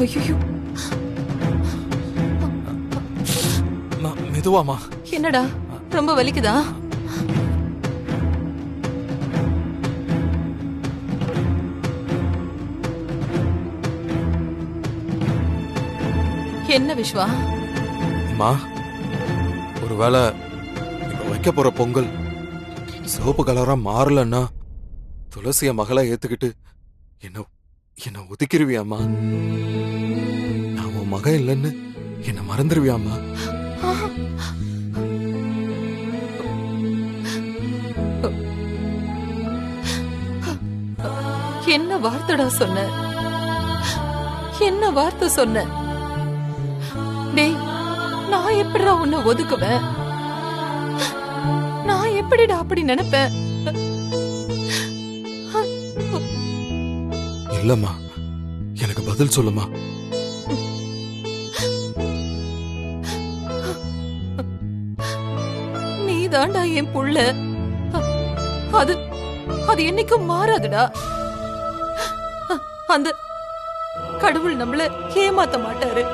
ஐயோ, மெதுவாமா. என்னடா ரொம்ப வலிக்குதா? என்ன விஸ்வா? அம்மா, ஒருவேளை இப்ப வைக்க போற பொங்கல் சிவப்பு கலரா மாறலன்னா துளசிய மகளா ஏத்துக்கிட்டு என்ன ஒதுக்கிருவியாம்மா? நான் உன் மகன் இல்லைன்னு என்ன மறந்துருவியாம்மா? என்ன வார்த்தைடா சொன்ன? என்ன வார்த்தை சொன்ன? டேய், நான் எப்படிடா உன்னை ஒதுக்குவேன்? நான் எப்படிடா அப்படி நினைப்பேன்? இல்லம்மா, எனக்கு பதில் சொல்லுமா. நீதான்டா என் புள்ள. அது அது என்னைக்கும் மாறாதுடா. அந்த கடவுள் நம்மள ஏமாத்த மாட்டாரு.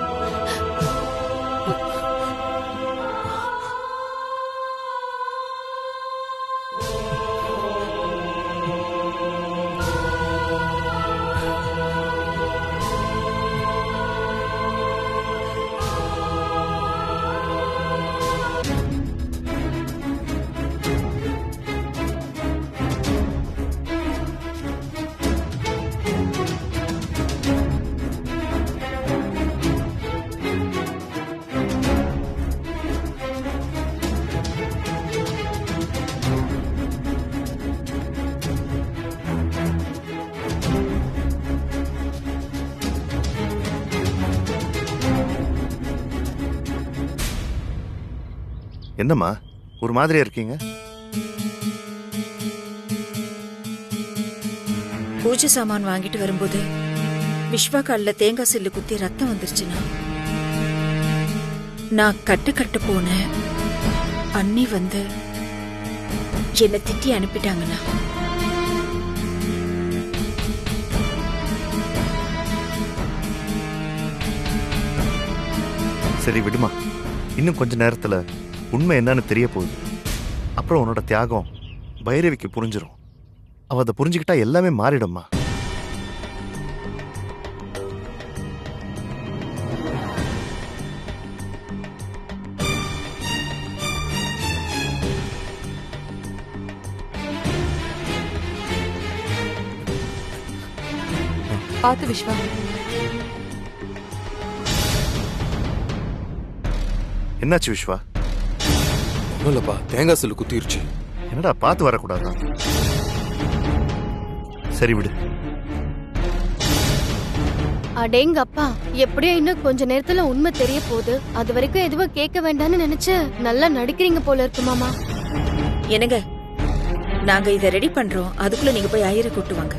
என்னம்மா ஒரு மாதிரியா இருக்கீங்க? பூஜை சாமான் வாங்கிட்டு வரும்போது விஸ்வா கால்ல தேங்காய் சில்லு குத்தி ரத்தம் வந்துருச்சுன்னா, நான் கட்டு போனேன். அண்ணி வந்து என்னை திட்டி அனுப்பிட்டாங்கண்ணா. சரி விடுமா, இன்னும் கொஞ்ச நேரத்துல உண்மை என்னன்னு தெரிய போகுது. அப்புறம் உன்னோட தியாகம் பைரவிக்கு புரிஞ்சிடும். அவ அதை புரிஞ்சுக்கிட்டா எல்லாமே மாறிடும்மா. பாத்து விஸ்வா. என்னாச்சு விஸ்வா? இல்லப்பா, தேங்காய் சில்லு குத்திருச்சு. என்னடா பார்த்து வரக்கூடாதா? சரி விடு. அடேங்க அப்பா, எப்படியோ இன்னும் கொஞ்ச நேரத்துல உண்மை தெரிய போகுது. அது வரைக்கும் எதுவும் கேட்க வேண்டாம்னு நினைச்சு நல்லா நடிக்கிறீங்க போல இருக்கு மாமா. என்னங்க, நாங்க இதை ரெடி பண்றோம். அதுக்குள்ள நீங்க போய் ஐயரை கூட்டு வாங்க.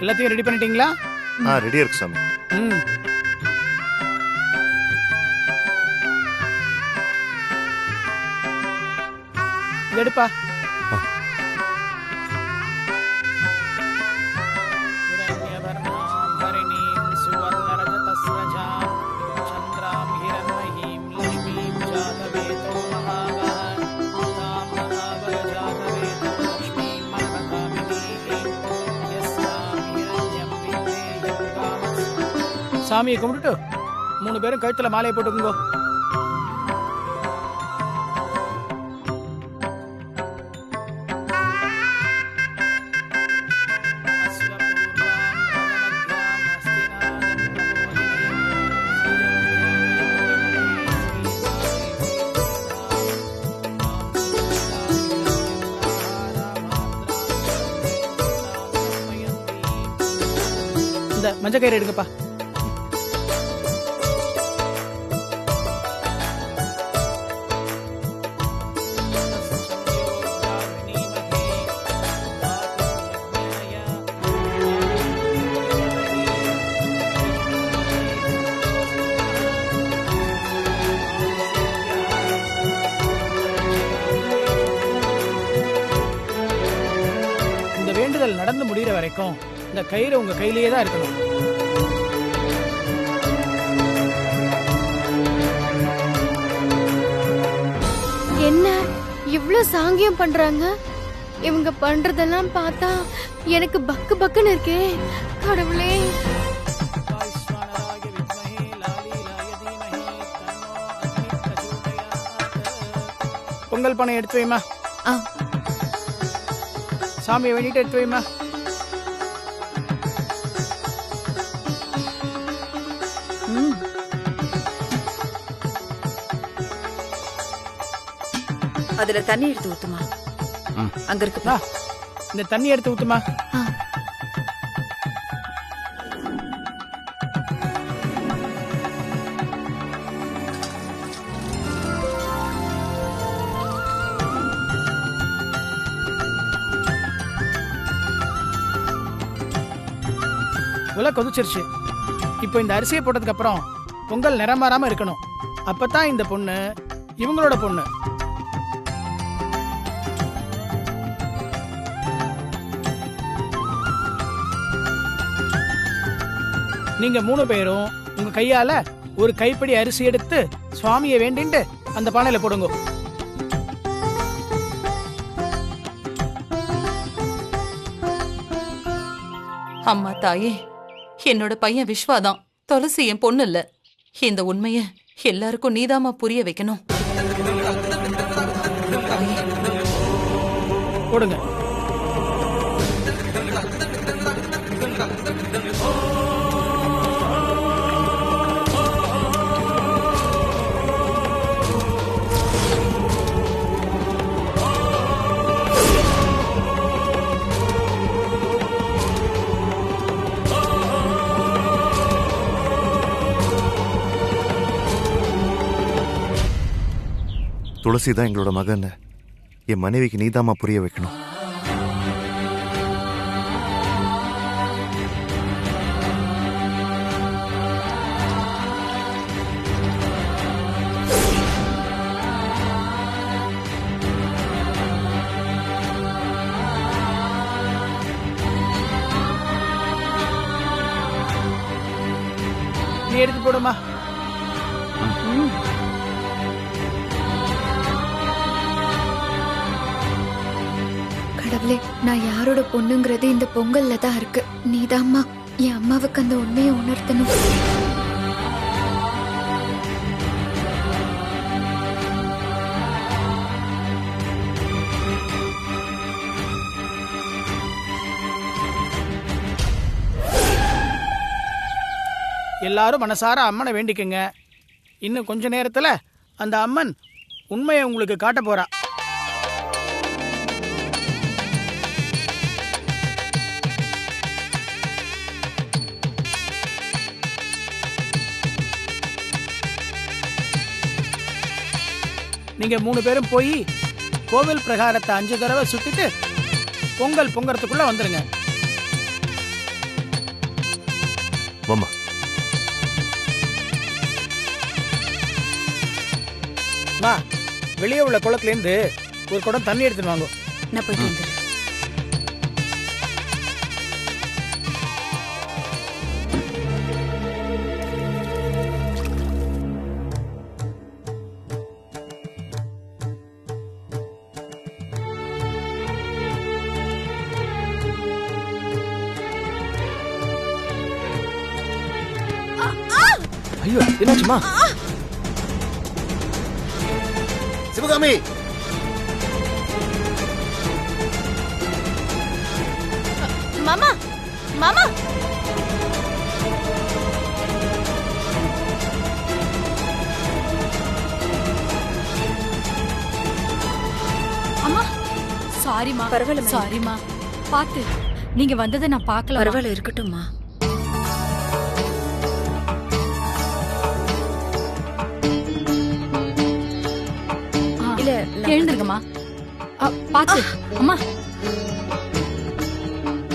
எல்லாத்தையும் ரெடி பண்ணிட்டீங்களா? ரெடியா இருக்கு சாமி. எடுப்பா. சாமியை கும்பிட்டுட்டு 3 பேரும் கழுத்துல மாலையை போட்டுக்குங்கோ. இந்த மஞ்சள் கயிறு எடுங்கப்பா. பொங்கல் நடந்து முடிகிற வரைக்கும் இந்த கயிறு உங்க கையிலேயே தான் இருக்கணும். என்ன இவ்ளோ சாங்கியம் பண்றாங்க? இவங்க பண்றதெல்லாம் பார்த்தா எனக்கு பக்கு பக்குன்னு இருக்கே. கடவுளே, பொங்கல் பானை எடுத்து வைமா. ஆ. சாமியை வேண்டிட்டு எடுத்து வைமா. அதுல தண்ணி எடுத்து ஊத்துமா. அங்க இருக்கு வா, இந்த தண்ணி எடுத்து ஊத்துமா. உல கொதிச்சிருச்சு. இப்போ இந்த அரிசியை போட்டதுக்கு அப்புறம் பொங்கல் நிறம் மாறாம இருக்கணும். அப்பதான் இந்த பொண்ணு இவங்களோட பொண்ணு. நீங்க 3 பேரும் உங்க கையால ஒரு கைப்பிடி அரிசி எடுத்து சுவாமியை வேண்டிட்டு அந்த பானையில போடுங்க. அம்மா தாயே, என்னோட பையன் விஸ்வாதான், துளசி என் பொண்ணு இல்ல. இந்த உண்மைய எல்லாருக்கும் நீதாமா புரிய வைக்கணும். தாயே, போடுங்க. துளசி தான் எங்களோட மகன். என் மனைவிக்கு நீதாம்மா புரிய வைக்கணும். நீ எடுத்து போடுமா. கடவுளே, நான் யாரோட பொண்ணுங்கிறது இந்த பொங்கல்ல தான் இருக்கு. நீதாம்மா என் அம்மாவுக்கு அந்த உண்மையை உணர்த்தணும். எல்லாரும் மனசார அம்மனை வேண்டிக்கங்க. இன்னும் கொஞ்ச நேரத்துல அந்த அம்மன் உண்மையை உங்களுக்கு காட்ட போறா. நீங்க 3 பேரும் போய் கோவில் பிரகாரத்தை 5 தடவை சுத்திட்டு பொங்கல் பொங்கறதுக்குள்ள வந்துருங்க. மாமா, வெளியே உள்ள குளத்துல இருந்து ஒரு குடம் தண்ணி எடுத்துட்டு வாங்க. நான் போயிட்டு வந்துடுறேன். ஐயோ, என்னாச்சுமா? சிவகாமி, மாமா மாமா, அம்மா சாரிமா. பரவாயில்ல, சாரிமா. பாத்து, நீங்க வந்ததை நான் பார்க்கல. பரவாயில்ல, இருக்கட்டும்மா. இல்ல, எழுந்திருக்கம்மா. பாத்து அம்மா,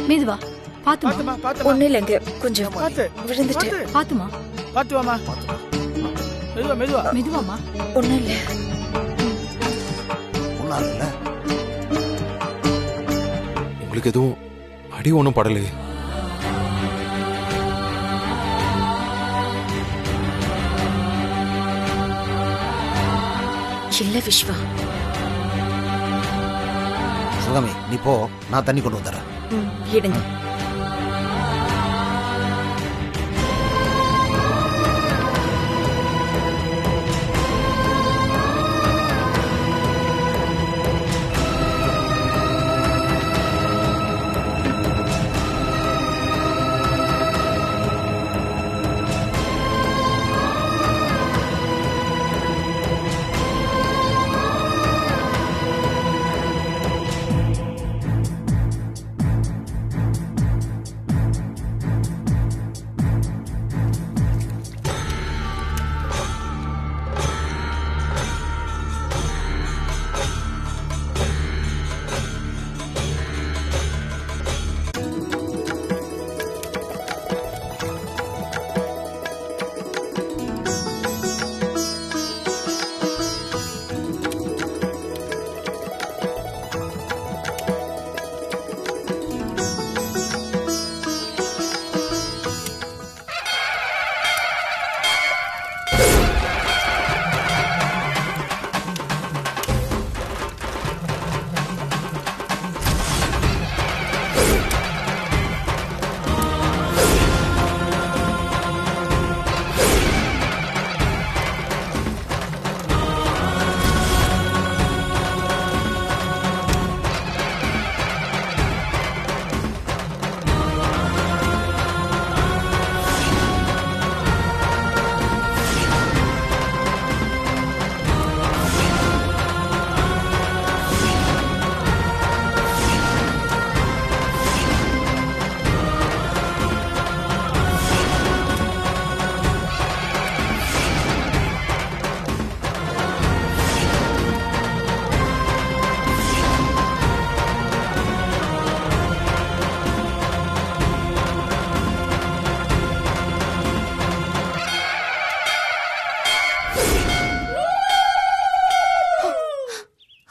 மெதுவா பாத்துமா. பாத்துமா, பாத்துமா. ஒண்ணு இல்லைங்க, கொஞ்சம் பாத்து, விழுந்துட்டேன். பாத்து. பாத்துமா, பாத்து வாமா. மெதுவா மெதுவா. மெதுவாமா. ஒண்ணு இல்ல. உங்களுக்கு எதுவும் அடி ஒன்றும் படலையே. இல்ல விஸ்வா. சிவகாமி நீ போ, நான் தண்ணி கொண்டு வந்துடுறேன். எடுங்க.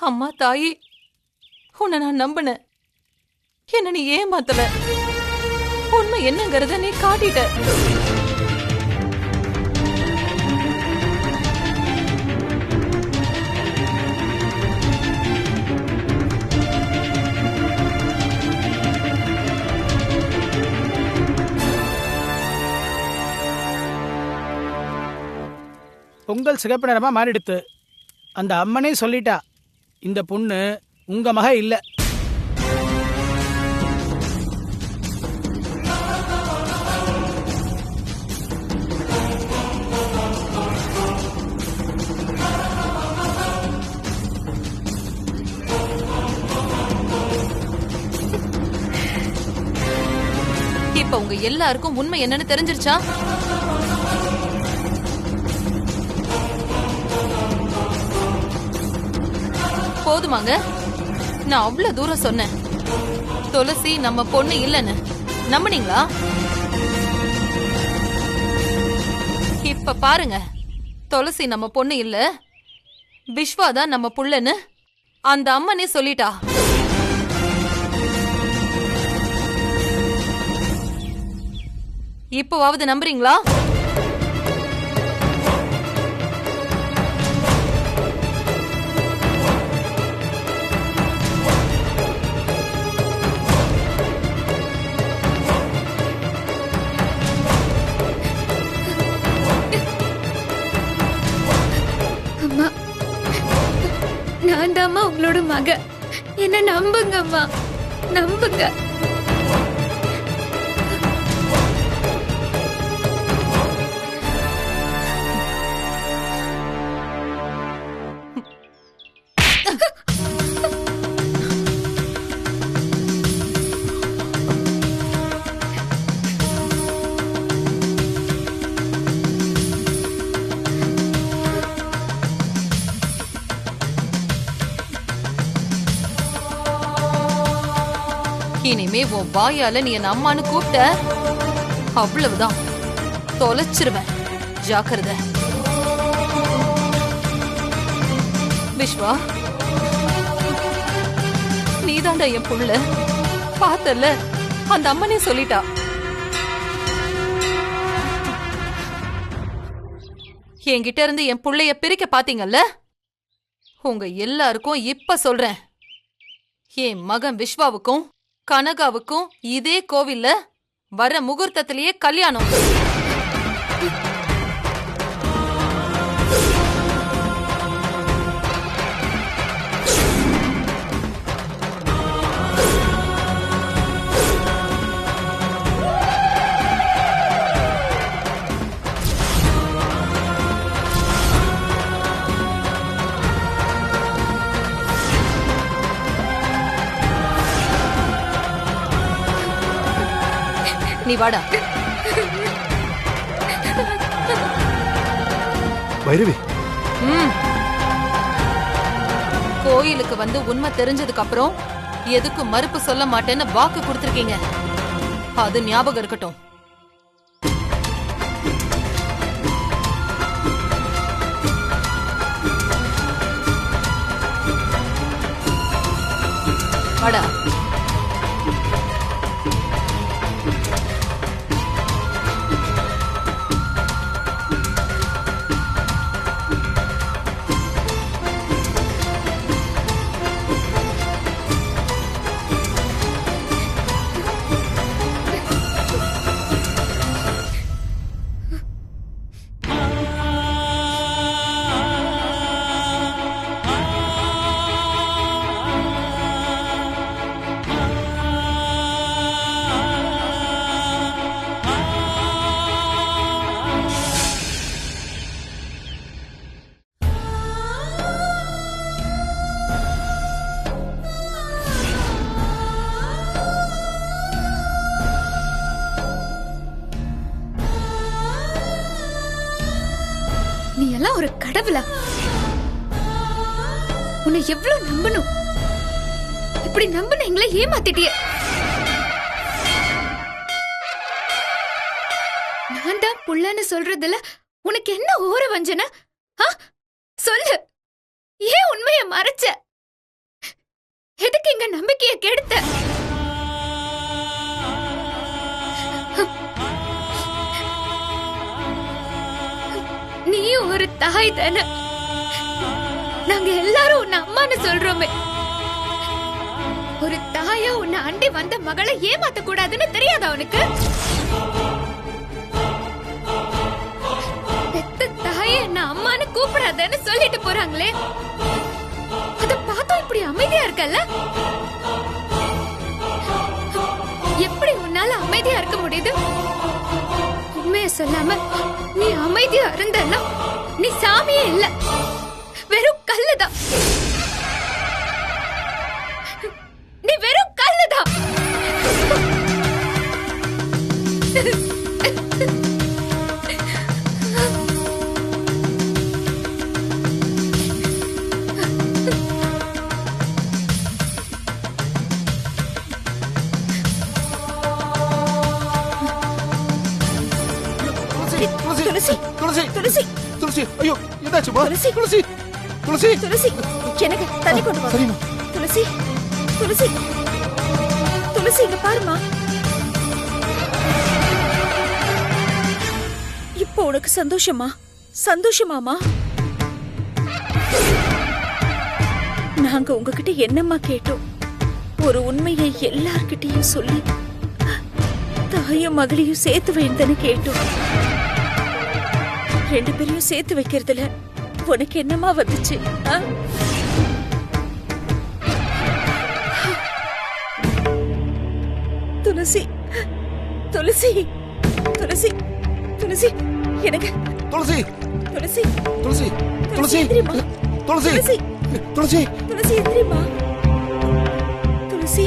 அம்மா தாயி, உன்னை நான் நம்பினேன். என்ன நீ ஏமாத்தல. உண்மை என்னங்கறத நீ காட்டிட்ட. பொங்கல் சிகப்பு நிறமா மாறிடுத்து. அந்த அம்மனே சொல்லிட்டா, இந்த பொண்ணு உங்க மக இல்ல. இப்ப உங்க எல்லாருக்கும் உண்மை என்னன்னு தெரிஞ்சிருச்சா? போதுமாங்க? நான் அவ்வளவு தூரம் சொன்னேன். துளசி நம்ம பொண்ணு இல்லன்னு நம்புனீங்களா? இப்ப பாருங்க, துளசி நம்ம பொண்ணு இல்ல, விஸ்வாதான் நம்ம புள்ளன்னு அந்த அம்மனே சொல்லிட்டா. இப்போவாவது நம்புறீங்களா? அம்மா, நான் தாம்மா உங்களோட மக. என்ன நம்புங்க அம்மா, நம்புங்க. இனிமே உன் வாயால நீ என் அம்மான்னு கூப்பிட்ட, அவ்வளவுதான், தொலைச்சிருவேன். ஜாக்கிரதை. விஸ்வா, நீதாண்டா என் புள்ள. பார்த்தல, அந்த அம்மனே சொல்லிட்டா. என்கிட்ட இருந்து என் புள்ளைய பிரிக்க பாத்தீங்கல்ல, உங்க எல்லாருக்கும் இப்ப சொல்றேன், என் மகன் விஸ்வாவுக்கும் கனகாவுக்கும் இதே கோவில்ல வர முகூர்த்தத்திலேயே கல்யாணம். நீ வாடா. பைரவி, கோயிலுக்கு வந்து உண்மை தெரிஞ்சதுக்கு அப்புறம் எதுக்கும் மறுப்பு சொல்ல மாட்டேன்னு வாக்கு கொடுத்திருக்கீங்க. அது ஞாபகம் இருக்கட்டும். வாடா. நீ எல்லாம் ஒரு கடவுளா? உன்னை எவ்வளவு நம்பணும்? இப்படி நம்பின எங்களை ஏமாத்திட்டிய. நான் தான் புள்ளன்னு சொல்றதுல உனக்கு என்ன ஓர வஞ்சன? சொல்லு, ஏன் உண்மைய மறைச்ச? எதுக்கு எங்க நம்பிக்கைய கெடுத்த? நீ ஒரு தாய் தானே. நாங்க எல்லாரும் உன்னை அம்மான்னு சொல்றோமே. ஒரு தாயா உன்னை அண்டி வந்த மகளை ஏமாத்த கூடாதுன்னு தெரியாதா உனக்கு? பெத்த தாய என்ன அம்மான்னு கூப்பிடாதன்னு சொல்லிட்டு போறாங்களே, அத பார்த்தா இப்படி அமைதியா இருக்கல்ல? எப்படி உன்னால அமைதியா இருக்க முடியுது? உண்மைய சொல்லாம நீ அமைதியா இருந்தன்னா நீ சாமியே இல்ல, வெறும் கல்லுதான். நீ வெறும் கல்லுதான். துளசி துளசி துளசி துளசி ஐயோ என்னாச்சுமா? துளசி துளசி துளசி துளசி எனக்கு தண்ணி கொண்டு வா. சரிம்மா. துளசி துளசி துளசி இங்க பாருமா. இப்போ உனக்கு சந்தோஷமா? சந்தோஷமாமா? நாங்க உங்ககிட்ட என்னம்மா கேட்டோம்? ஒரு உண்மையை எல்லார்கிட்டயும் சொல்லி தாயும் மகளையும் சேர்த்து வைந்தன்னு கேட்டோம். ரெண்டு பேரையும் சேர்த்து வைக்கிறதுல உனக்கு என்னமா வந்துச்சு? துளசி துளசி துளசி துளசி எனக்கு துளசி துளசி துளசி துளசி எந்திரிம்மா. துளசி துளசி துளசி துளசி எந்திரிம்மா. துளசி